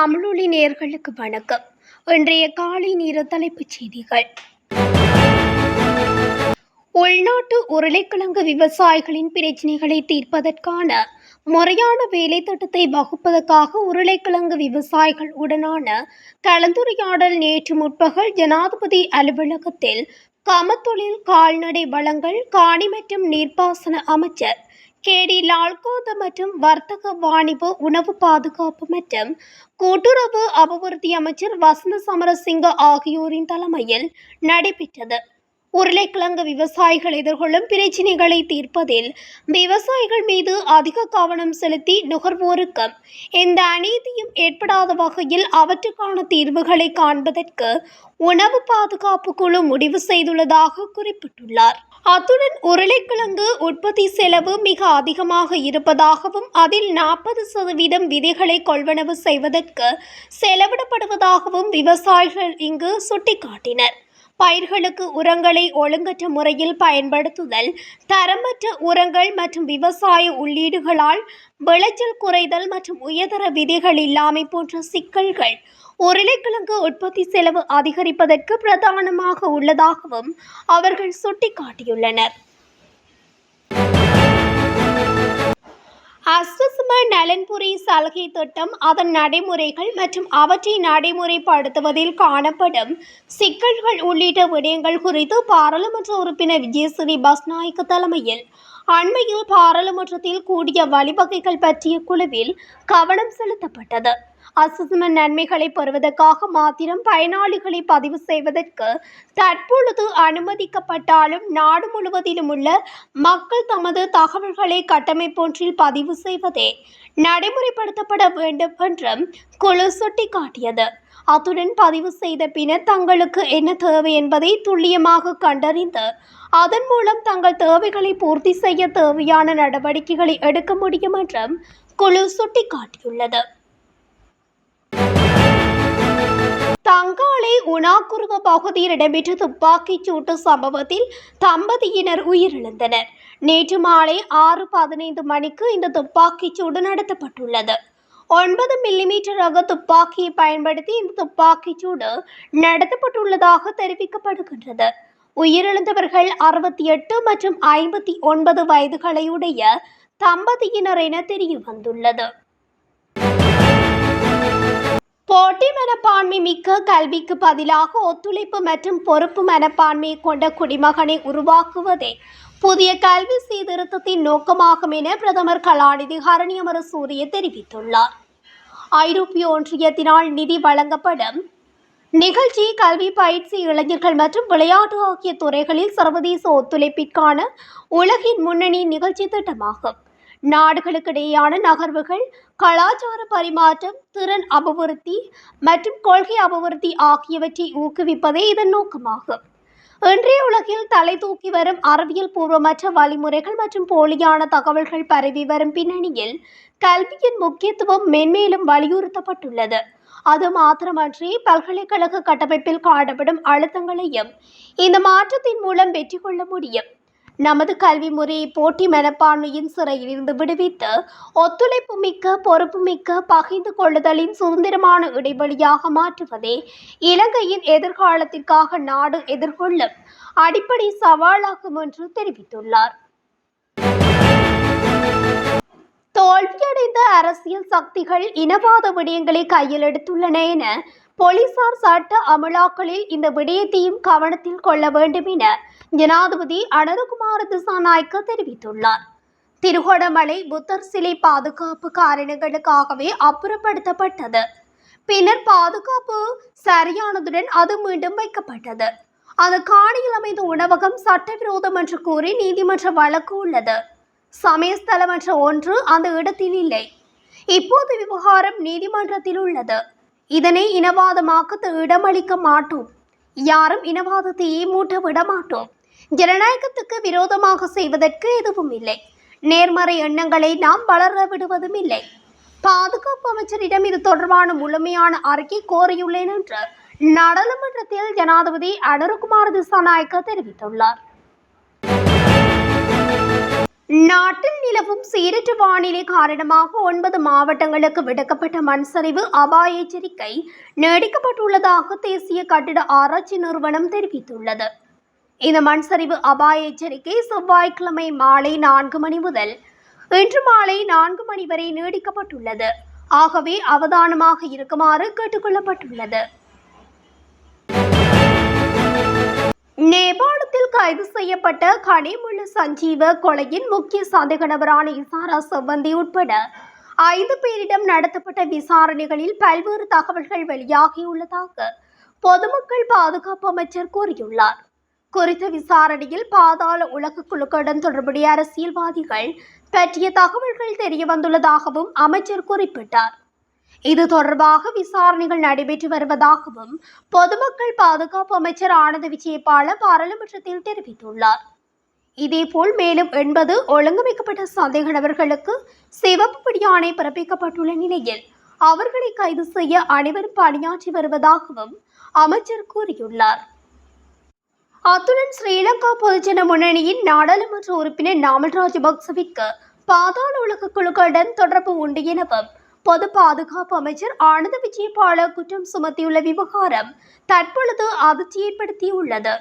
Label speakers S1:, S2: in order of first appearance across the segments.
S1: தமிழொலி நேயர்களுக்கு வணக்கம். இன்றைய காலை நேர தலைப்புச் செய்திகள். உள்நாட்டு உருளைக்கிழங்கு விவசாயிகளின் பிரச்சினைகளை தீர்ப்பதற்கான முறையான வேலை திட்டத்தை வகுப்பதற்காக உருளைக்கிழங்கு விவசாயிகள் உடனான கலந்துரையாடல் நேற்று முற்பகல் ஜனாதிபதி அலுவலகத்தில் கமத்தொழில் கால்நடை வளங்கள் காணி மற்றும் நீர்ப்பாசன அமைச்சர் கேடி லால்காந்த மற்றும் வர்த்தக வாணிப உணவு பாதுகாப்பு மற்றும் கூட்டுறவு அபிவிருத்தி அமைச்சர் வசந்த சமரசிங்க ஆகியோரின் தலைமையில் நடைபெற்றது. உருளைக்கிழங்கு விவசாயிகள் எதிர்கொள்ளும் பிரச்சினைகளை தீர்ப்பதில் விவசாயிகள் மீது அதிக கவனம் செலுத்தி நுகர்வோருக்கு எந்த அநீதியும் ஏற்படாத வகையில் அவற்றுக்கான தீர்வுகளை காண்பதற்கு உணவு பாதுகாப்பு குழு முடிவு செய்துள்ளதாக குறிப்பிட்டுள்ளார். அத்துடன் உருளைக்கிழங்கு உற்பத்தி செலவு மிக அதிகமாக இருப்பதாகவும் அதில் 40% விதைகளை கொள்வனவு செய்வதற்கு செலவிடப்படுவதாகவும் விவசாயிகள் இங்கு சுட்டிக்காட்டினர். பயிர்களுக்கு உரங்களை ஒழுங்கற்ற முறையில் பயன்படுத்துதல், தரமற்ற உரங்கள் மற்றும் விவசாய உள்ளீடுகளால் விளைச்சல் குறைதல் மற்றும் உயர்தர விதைகள் இல்லாமை போன்ற சிக்கல்கள் உருளைக்கிழங்கு உற்பத்தி செலவு அதிகரிப்பதற்கு பிரதானமாக உள்ளதாகவும் அவர்கள் சுட்டிக்காட்டியுள்ளனர். அஸ்வசும நலன்புரி சலுகை திட்டம், அதன் நடைமுறைகள் மற்றும் அவற்றை நடைமுறைப்படுத்துவதில் காணப்படும் சிக்கல்கள் உள்ளிட்ட விடயங்கள் குறித்து பாராளுமன்ற உறுப்பினர் விஜயசிறி பஸ்நாயக்க தலைமையில் அண்மையில் பாராளுமன்றத்தில் கூடிய வழிவகைகள் பற்றிய குழுவில் கவனம் செலுத்தப்பட்டது. அஸ்வசும நன்மைகளை பெறுவதற்காக மாத்திரம் பயனாளிகளை பதிவு செய்வதற்கு தற்பொழுது அனுமதிக்கப்பட்டாலும் நாடு முழுவதிலும் உள்ள மக்கள் தமது தகவல்களை கட்டமைப்பொன்றில் பதிவு செய்வதே நடைமுறைப்படுத்தப்பட வேண்டும் என்றும் குழு சுட்டிக்காட்டியது. அத்துடன் பதிவு செய்த பின்னர் தங்களுக்கு என்ன தேவை என்பதை துல்லியமாக கண்டறிந்து அதன் மூலம் தங்கள் தேவைகளை பூர்த்தி செய்ய தேவையான நடவடிக்கைகளை எடுக்க முடியும் என்றும் குழு சுட்டிக்காட்டியுள்ளது. தங்காலை உணாக்குருவ பகுதியில் இடம்பெற்ற துப்பாக்கிச் சூட்டு சம்பவத்தில் தம்பதியினர் உயிரிழந்தனர். நேற்று மாலை 6:15 மணிக்கு இந்த துப்பாக்கிச் சூடு நடத்தப்பட்டுள்ளது. 9 மில்லிமீட்டர் ரக துப்பாக்கியை பயன்படுத்தி இந்த துப்பாக்கிச் சூடு நடத்தப்பட்டுள்ளதாக தெரிவிக்கப்படுகின்றது. உயிரிழந்தவர்கள் 68 மற்றும் 59 வயதுகளையுடைய தம்பதியினர் என தெரிய வந்துள்ளது. போட்டி மனப்பான்மை மிக்க கல்விக்கு பதிலாக ஒத்துழைப்பு மற்றும் பொறுப்பு மனப்பான்மையை கொண்ட குடிமகனை உருவாக்குவதே புதிய கல்வி சீர்திருத்தத்தின் நோக்கமாகும் என பிரதமர் கலாநிதி ஹரணி அமரசூரிய தெரிவித்துள்ளார். ஐரோப்பிய ஒன்றியத்தினால் நிதி வழங்கப்படும் நிகழ்ச்சி கல்வி, பயிற்சி, இளைஞர்கள் மற்றும் விளையாட்டு ஆகிய துறைகளில் சர்வதேச ஒத்துழைப்பிற்கான உலகின் முன்னணி நிகழ்ச்சி திட்டமாகும். நாடுகளுக்கிடையேயான நகர்வுகள், கலாச்சார பரிமாற்றம், திறன் அபிவிருத்தி மற்றும் கொள்கை அபிவிருத்தி ஆகியவற்றை ஊக்குவிப்பதே இதன் நோக்கமாகும். இன்றைய உலகில் தலை தூக்கி வரும் அறிவியல் பூர்வமற்ற வழிமுறைகள் மற்றும் போலியான தகவல்கள் பரவி வரும் பின்னணியில் கல்வியின் முக்கியத்துவம் மென்மேலும் வலியுறுத்தப்பட்டுள்ளது. அது மாத்திரமன்றி பல்கலைக்கழக கட்டமைப்பில் காணப்படும் அழுத்தங்களையும் இந்த மாற்றத்தின் மூலம் வெற்றி கொள்ள முடியும். நமது கல்வி முறையை போட்டி மனப்பான்மையின் சிறையிலிருந்து விடுவித்து ஒத்துழைப்பு மிக்க, பொறுப்பு மிக்க, பகிர்ந்து கொள்ளுதலின் சுதந்திரமான இடைவெளியாக மாற்றுவதே இலங்கையின் எதிர்காலத்திற்காக நாடு எதிர்கொள்ளும் அடிப்படை சவாலாகும் என்று தெரிவித்துள்ளார். தோல்வியடைந்த அரசியல் சக்திகள் இனவாத விடயங்களை கையில் எடுத்துள்ளன என போலீசார் சட்ட அமலாக்கலில் இந்த விடயத்தையும் கவனத்தில் கொள்ள வேண்டும் என ஜனாதிபதி அனுரகுமார திசாநாயக்க தெரிவித்துள்ளார். திருகோணமலை புத்தர் சிலை பாதுகாப்பு காரணங்களுக்காகவே அப்புறப்படுத்தப்பட்டது. பின்னர் பாதுகாப்பு சரியானதுடன் அது மீண்டும் வைக்கப்பட்டது. அந்த காணியில் அமைந்த உணவகம் சட்டவிரோதம் என்று கூறி நீதிமன்ற வழக்கு உள்ளது. சமயஸ்தலம் என்ற ஒன்று அந்த இடத்தில் இல்லை. இப்போது விவகாரம் நீதிமன்றத்தில் உள்ளது. இதனை இனவாதமாக்க இடமளிக்க மாட்டோம். யாரும் இனவாதத்தையே மூட்ட விட மாட்டோம். ஜனநாயகத்துக்கு விரோதமாக செய்வதற்கு எதுவும் இல்லை. நேர்மறை எண்ணங்களை நாம் வளர விடுவதும் இல்லை. பாதுகாப்பு அமைச்சரிடம் இது தொடர்பான முழுமையான அறிக்கை கோரியுள்ளேன் என்று நாடாளுமன்றத்தில் ஜனாதிபதி அனுரகுமார திசாநாயக்க தெரிவித்துள்ளார். நாட்டில் நிலவும் சீரற்ற வானிலை காரணமாக 9 மாவட்டங்களுக்கு விடுக்கப்பட்ட மண் சரிவு அபாய எச்சரிக்கை நீடிக்கப்பட்டுள்ளதாக தேசிய கட்டிட ஆராய்ச்சி நிறுவனம் தெரிவித்துள்ளது. இந்த மண் சரிவு அபாய எச்சரிக்கை செவ்வாய்க்கிழமை மாலை 4 மணி முதல் இன்று மாலை 4 மணி வரை நீடிக்கப்பட்டுள்ளது. ஆகவே அவதானமாக இருக்குமாறு கேட்டுக்கொள்ளப்பட்டுள்ளது. நேபாளத்தில் கைது செய்யப்பட்ட கனிமுள்ள சஞ்சீவ கொலையின் முக்கிய சந்தேக நபரான இசாரா செவ்வந்தி உட்பட 5 பேரிடம் நடத்தப்பட்ட விசாரணைகளில் பல்வேறு தகவல்கள் வெளியாகியுள்ளதாக பொதுமக்கள் பாதுகாப்பு அமைச்சர் கூறியுள்ளார். குறித்த விசாரணையில் பாதாள உலக குழுக்களுடன் தொடர்புடைய அரசியல்வாதிகள் பற்றிய தகவல்கள் தெரியவந்துள்ளதாகவும் அமைச்சர் குறிப்பிட்டார். இது தொடர்பாக விசாரணைகள் நடைபெற்று வருவதாகவும் பொதுமக்கள் பாதுகாப்பு அமைச்சர் ஆனந்த விஜயபால பாராளுமன்றத்தில் தெரிவித்துள்ளார். இதேபோல் மேலும் 80 ஒழுங்கமைக்கப்பட்ட சந்தேக நபர்களுக்கு சிவப்பு பிடியாணை பிறப்பிக்கப்பட்டுள்ள நிலையில் அவர்களை கைது செய்ய அனைவரும் பணியாற்றி வருவதாகவும் அமைச்சர் கூறியுள்ளார். அத்துடன் ஸ்ரீலங்கா பொதுஜன முன்னணியின் நாடாளுமன்ற உறுப்பினர் நாமல் ராஜபக்சவிற்கு பாதாள உலக குழுக்களுடன் தொடர்பு உண்டு எனவும் பொது பாதுகாப்பு அமைச்சர் ஆனந்த விஜயபால குற்றம் சுமத்தியுள்ள விவகாரம் தற்பொழுது அதிர்ச்சியை ஏற்படுத்தியுள்ளது.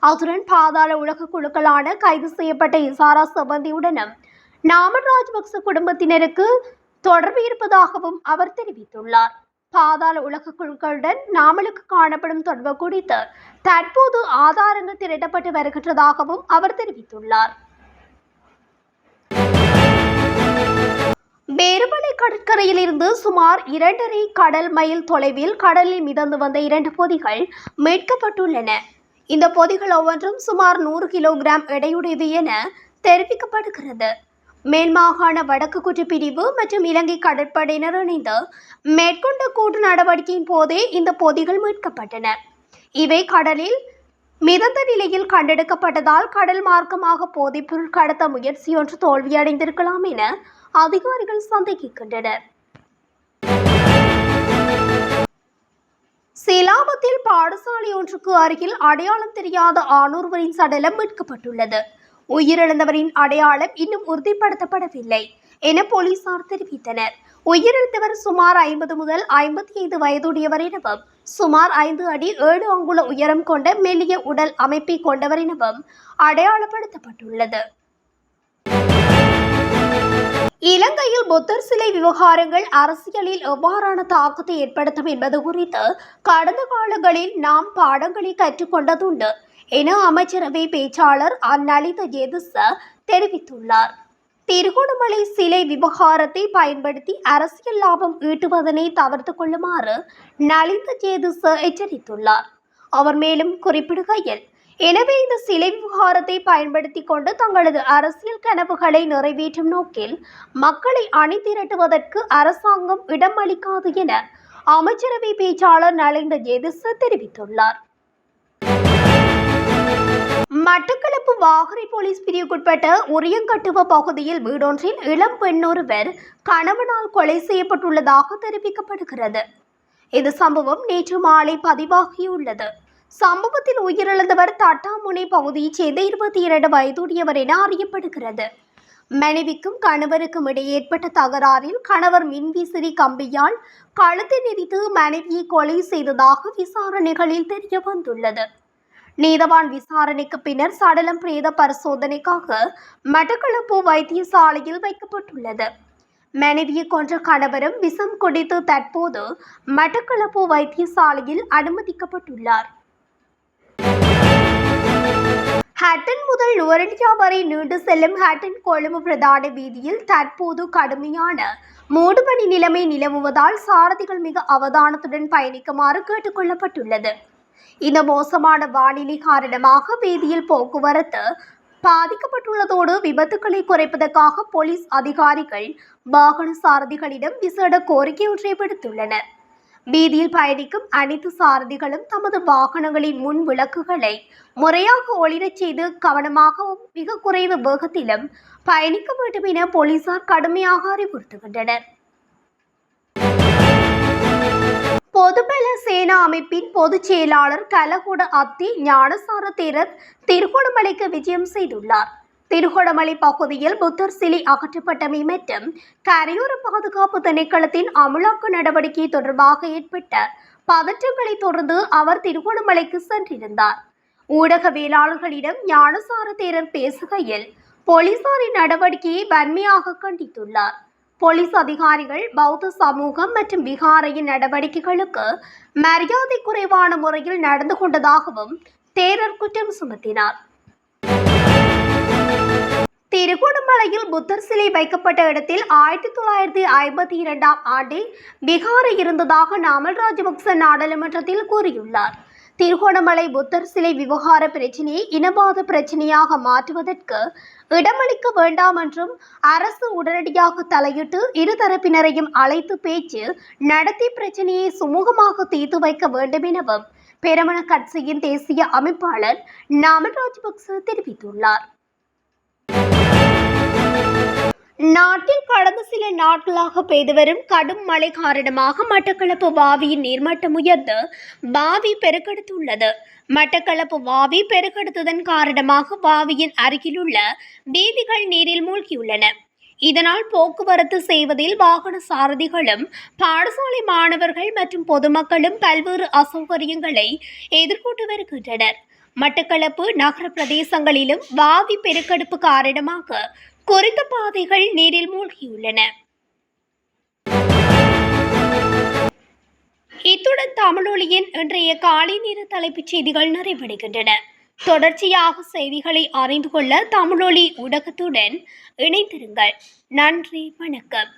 S1: அத்துடன் பாதாள உலக குழுக்களான கைது செய்யப்பட்ட இசாரா செவ்வந்தியுடனும் நாமல் ராஜபக்ச குடும்பத்தினருக்கு தொடர்பு இருப்பதாகவும் அவர் தெரிவித்துள்ளார். பாதாள உலக குழுக்களுடன் நாமலுக்கு காணப்படும் தொடர்பு குறித்து தற்போது ஆதாரங்கள் திரட்டப்பட்டு வருகின்றதாகவும் அவர் தெரிவித்துள்ளார். பேருமலை கடற்கரையில் இருந்து சுமார் 2.5 கடல் மைல் தொலைவில் கடலில் மிதந்து வந்த 2 பொதிகள் மீட்கப்பட்டுள்ளன. இந்த பொதிகள் ஒவ்வொன்றும் சுமார் 100 கிலோகிராம் எடையுடையவை என தெரிவிக்கப்படுகிறது. மேல் மாகாண வடக்கு குற்றப்பிரிவு மற்றும் இலங்கை கடற்படையினர் இணைந்து மேற்கொண்ட கூட்டு நடவடிக்கையின் போதே இந்த பொதிகள் மீட்கப்பட்டன. இவை கடலில் மிதந்த நிலையில் கண்டெடுக்கப்பட்டதால் கடல் மார்க்கமாக போதைப்பொருள் கடத்த முயற்சியொன்று தோல்வியடைந்திருக்கலாம் என அதிகாரிகள் சந்தேகிக்கின்றனர். சிலாபத்தில் பாடசாலை ஒன்றுக்கு அருகில் அடையாளம் தெரியாத ஆணொருவரின் சடலம் மீட்கப்பட்டுள்ளது. உயிரிழந்தவரின் அடையாளம் இன்னும் உறுதிப்படுத்தப்படவில்லை என போலீசார் தெரிவித்தனர். உயிரிழந்தவர் சுமார் 50 முதல் 55 வயதுடையவர் எனவும் சுமார் 5 அடி 7 அங்குல உயரம் கொண்ட மெல்லிய உடல் அமைப்பை கொண்டவர் எனவும் அடையாளப்படுத்தப்பட்டுள்ளது. இலங்கையில் புத்தர் சிலை விவகாரங்கள் அரசியலில் எவ்வாறான தாக்கத்தை ஏற்படுத்தும் என்பது குறித்து கடந்த காலங்களில் நாம் பாடங்களை கற்றுக்கொண்டதுண்டு என அமைச்சரவை பேச்சாளர் நலிந்த ஜேதிச தெரிவித்துள்ளார். திருகோணமலை சிலை விவகாரத்தை பயன்படுத்தி அரசியல் லாபம் ஈட்டுவதனை தவிர்த்து கொள்ளுமாறு நலிந்த ஜேதிச எச்சரித்துள்ளார். அவர் மேலும் குறிப்பிடுகையில், எனவே இந்த சிலை விவகாரத்தை பயன்படுத்தி கொண்டு தங்களது அரசியல் கனவுகளை நிறைவேற்றும் நோக்கில் மக்களை அணிதிரட்டுவதற்கு அரசாங்கம் இடம் அளிக்காது என அமைச்சரவை பேச்சாளர் நலிந்த ஜேதிச தெரிவித்துள்ளார். மட்டக்களப்பு வாகரை போலீஸ் பிரிவுக்குட்பட்ட உரியங்கட்டுவ பகுதியில் வீடொன்றில் இளம் பெண்ணொருவர் கணவனால் கொலை செய்யப்பட்டுள்ளதாக தெரிவிக்கப்படுகிறது. இந்த சம்பவம் நேற்று மாலை பதிவாகியுள்ளது. சம்பவத்தில் உயிரிழந்தவர் தட்டாமுனை பகுதியைச் சேர்ந்த 22 வயதுடையவர் என அறியப்படுகிறது. மனைவிக்கும் கணவருக்கும் இடையே ஏற்பட்ட தகராறில் கணவர் மின்விசிறி கம்பியால் கழுத்தை நெரித்து மனைவியை கொலை செய்ததாக விசாரணைகளில் தெரிய வந்துள்ளது. நீதவான் விசாரணைக்கு பின்னர் சடலம் பிரேத பரிசோதனைக்காக மட்டக்களப்பு வைத்தியசாலையில் வைக்கப்பட்டுள்ளது. மனைவியை கொன்ற கணவரும் விஷம் குடித்து தற்போது மட்டக்களப்பு வைத்தியசாலையில் அனுமதிக்கப்பட்டுள்ளார். ஹட்டன் முதல் நுவரெலியா வரை நீண்டு செல்லும் ஹட்டன் கொழும்பு பிரதான வீதியில் தற்போது கடுமையான மூடுபனி நிலைமை நிலவுவதால் சாரதிகள் மிக அவதானத்துடன் பயணிக்குமாறு கேட்டுக் கொள்ளப்பட்டுள்ளது. இந்த மோசமான வானிலை காரணமாக வீதியில் போக்குவரத்து பாதிக்கப்பட்டுள்ளதோடு விபத்துக்களை குறைப்பதற்காக போலீஸ் அதிகாரிகள் வாகன சாரதிகளிடம் விசேட கோரிக்கை ஒன்றை விடுத்துள்ளனர். வீதியில் பயணிக்கும் அனைத்து சாரதிகளும் தமது வாகனங்களின் முன் விளக்குகளை முறையாக ஒளிரச் செய்து கவனமாகவும் மிக குறைந்த வேகத்திலும் பயணிக்க வேண்டும் என போலீசார் கடுமையாக அறிவுறுத்துகின்றனர். பொதுபல சேனா அமைப்பின் பொதுச் செயலாளர் கலகொட அத்தி ஞானசார தேரர் திருகோணமலைக்கு விஜயம் செய்துள்ளார். திருகோணமலை பகுதியில் புத்தர் சிலை அகற்றப்பட்டமை மற்றும் கரையோர பாதுகாப்பு திணைக்களத்தின் அமலாக்க நடவடிக்கை தொடர்பாக ஏற்பட்ட பதற்றங்களை தொடர்ந்து அவர் திருகோணமலைக்கு சென்றிருந்தார். ஊடகவியலாளர்களிடம் ஞானசார தேரர் பேசுகையில் போலீசாரின் நடவடிக்கையை வன்மையாக கண்டித்துள்ளார். போலீஸ் அதிகாரிகள் பௌத்த சமூகம் மற்றும் விகாரையின் நடவடிக்கைகளுக்கு மரியாதை குறைவான முறையில் நடந்து கொண்டதாகவும் தேரர் குற்றம் சுமத்தினார். திருகோணமலையில் புத்தர் சிலை வைக்கப்பட்ட இடத்தில் 1952ஆம் ஆண்டில் விகாரை இருந்ததாக நாமல் ராஜபக்ச நாடாளுமன்றத்தில் கூறியுள்ளார். திருகோணமலை புத்தர் சிலை விவகார பிரச்சினையை இனவாத பிரச்சினையாக மாற்றுவதற்கு இடமளிக்க வேண்டாம் என்றும் அரசு உடனடியாக தலையிட்டு இருதரப்பினரையும் அழைத்து பேச்சு நடத்தி பிரச்சினையை சுமூகமாக தீர்த்து வைக்க வேண்டும் எனவும் பெரமுன கட்சியின் தேசிய அமைப்பாளர் நாமல் ராஜபக்ச தெரிவித்துள்ளார். நாட்டில் கடந்த சில நாட்களாக பெய்து வரும் கடும் மழை காரணமாக மட்டக்களப்பு வாவியின் நீர்மட்டம் உயர்ந்து வாவி பெருக்கெடுத்துள்ளது. மட்டக்களப்பு வாவி பெருக்கெடுத்ததன் காரணமாக வாவியின் அருகிலுள்ள வீதிகள் நீரில் மூழ்கியுள்ளன. இதனால் போக்குவரத்து செய்வதில் வாகன சாரதிகளும் பாடசாலை மாணவர்கள் மற்றும் பொதுமக்களும் பல்வேறு அசௌகரியங்களை எதிர்கொண்டு வருகின்றனர். மட்டக்களப்பு நகர பிரதேசங்களிலும் வாவி பெருக்கெடுப்பு காரணமாக குறித்த பாதைகள் நீரில் மூழ்கியுள்ளன. இத்துடன் தமிழொலியின் இன்றைய காலை நேர தலைப்புச் செய்திகள் நிறைவடைகின்றன. தொடர்ச்சியாக செய்திகளை அறிந்து கொள்ள தமிழொலி ஊடகத்துடன் இணைந்திருங்கள். நன்றி, வணக்கம்.